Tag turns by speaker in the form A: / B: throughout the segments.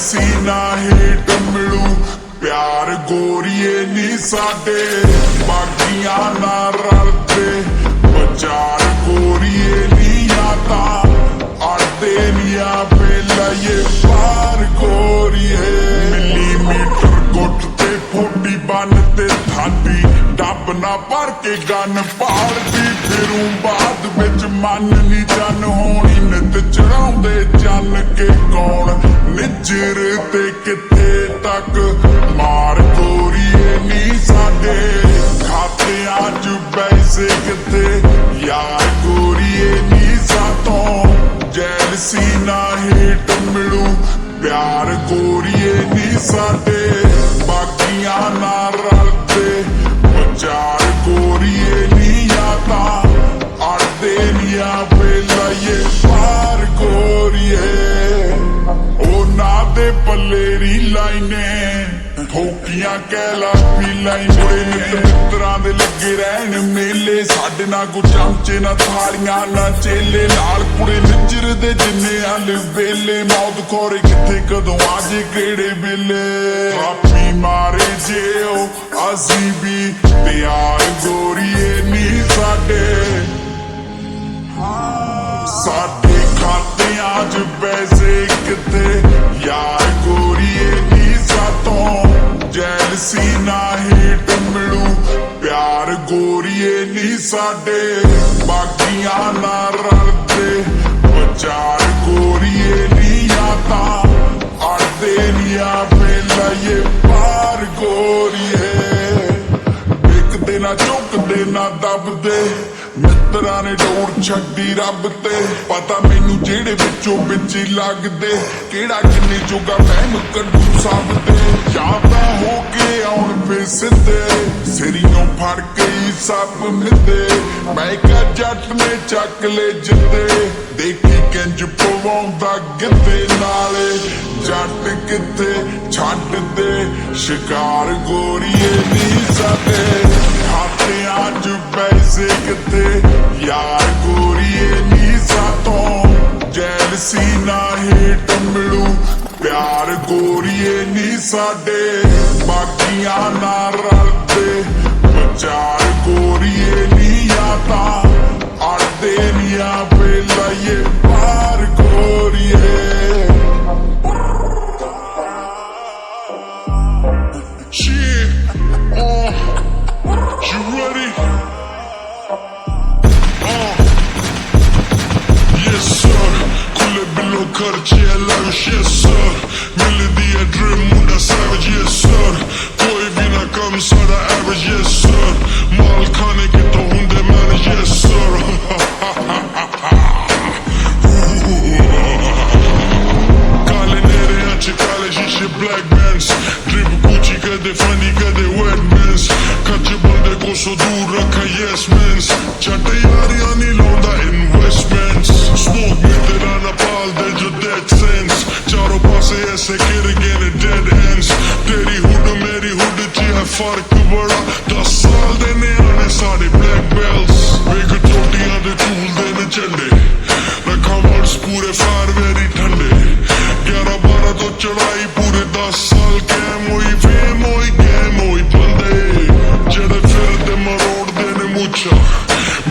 A: सीना हेठ मिलू प्यार गोरिए नी साडे बाकियां ना रलते बचार गोरिए नी आता आते निया बेला ये पार गोरिए मिलीमीटर गुट ते फुटी बन ते थाडी डब ना भर के गन पार दी फिरूं बाद विच मन नी जन होनी नित चढ़ाउंदे जन के कौन निजर ते किथे तक मार गोरिए नी साडे खातियां च पैसे किथे यार गोरिए नी सातों जैलसी ना हेठ मिलू प्यार गोरिए नी साडे बाकियां ना रलते बचार गोरिए नी आता अड़दे निया बेला ये पार गोरिए दे पलेरी लाइने ठोकियां कैला पी लाइने मित्रां दे लगे रहन मेले साडे ना कुछ चमचे ना थालियां ना चेले नाल कुड़े निजर दे जिन्ने अल वेले मौत खोरे किथे कदों आजे केड़े वेले आपी मारे जे ओ असी भी प्यार गोरिए नी साडे साडे खातियां च पैसे किथे यार गोरिए नी सातों जैलसी ना हेठ मिलू प्यार गोरिए नी साडे बाकियां ना रलते बचार गोरिए नी आता अड़दे निया बेला ये पार गोरिए बिकदे ना झुकदे ना दबदे मित्रां ने डोर छड्डी रब ते पता मैनू जेड़े विचों विच लगदे केड़ा किन्ने जोगा फहम कड्डू सब दे यादा हो के आउण पे सिद्धे सिरियों फड़ के सब मिलदे मैं क्या जट ने चक ले जिंदे देखी किंज पवाउंदा गिद्धे नाले जट किथे छड्ड दे शिकार गोरिए नी साडे खातियां च पैसे किथे यार गोरिए नी सातों जैलसी ना हेठ मिलू प्यार गोरिए नी साडे बाकियां ना रलते बचार गोरिए नी आता अड़दे निया बेला ये पार गोरिए You ready? Yes sir, खुले बिलो खर्चे लाविश yes sir मिल दिया ड्रीम मुंडा savage yes sir कोई भी ना कम सारा average yes sir माल खाने के तो हुंदे manage yes sir काले नेरे आंचे काले शीशे black bands drip Gucci कदे funny कदे wet bands कच्चे बंदे को सो दूर रखा yes mans छटे यारियां नी लौंदा investments smoke में तेरा ना पाल दे जो dead sense चारों पासे ऐसे गिर गए dead ends तेरी हुड मेरी हुड ची है फर्क बड़ा 10 साल देने आने सारे black belts वेग चोटियां दे चूल देने चंडे रखा वर्ड्स पूरे फार वेरी ठंडे 11-12 तो चढ़ाई पूरे 10 साल कैम हुई फेम हुई गेम हुई बंदे जड़े फिर दे मरोड़ देने मुच्छा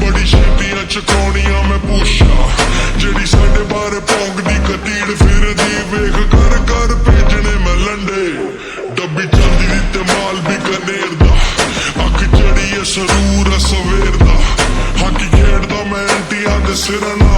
A: बड़ी छेतियां चकौनियां मैं पूछा जेड़ी साडे बारे भौंकदी कतीड़ फिर दी वेख कर कर भेजने मैं लंडे डब्बी चलदी दी ते माल भी कनेर दा अख चढ़ी है सरूर सवेर दा हाकी खेड़दा मैं एंटियां दे सिरां ना